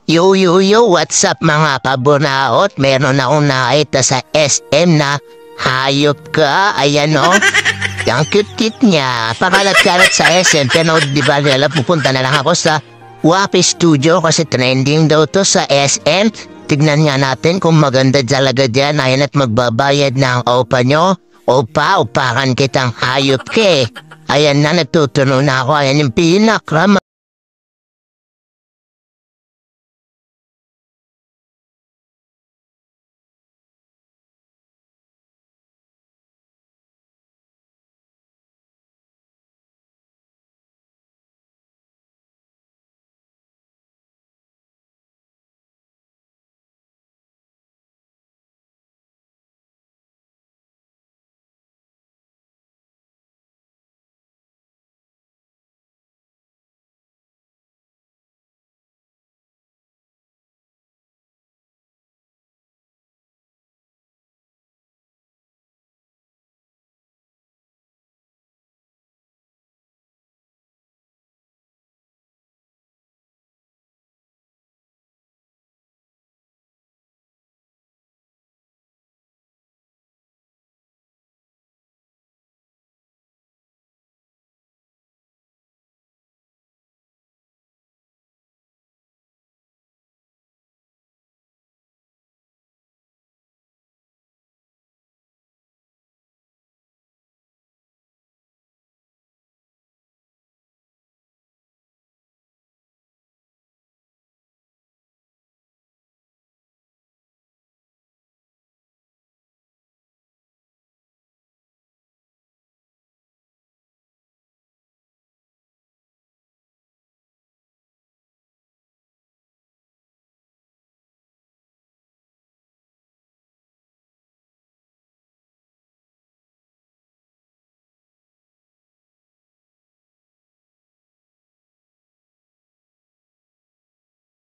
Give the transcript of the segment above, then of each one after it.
Yo, what's up mga kabunaot? Meron akong nakita sa SM na hayop ka. Ayan o. Ang cute-cute niya. Pakalat-kalat sa SM. Pero di ba nila pupunta na lang ako sa Wapi Studio kasi trending daw to sa SM. Tignan nga natin kung maganda talaga dyan. Ayan at magbabayad ng opa nyo. Opa, upakan kitang hayop ke. Ayan na, natutuno na ako. Ayan yung pinakram.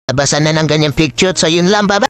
Labasan na ng ganyang picture. So yun lang, baba.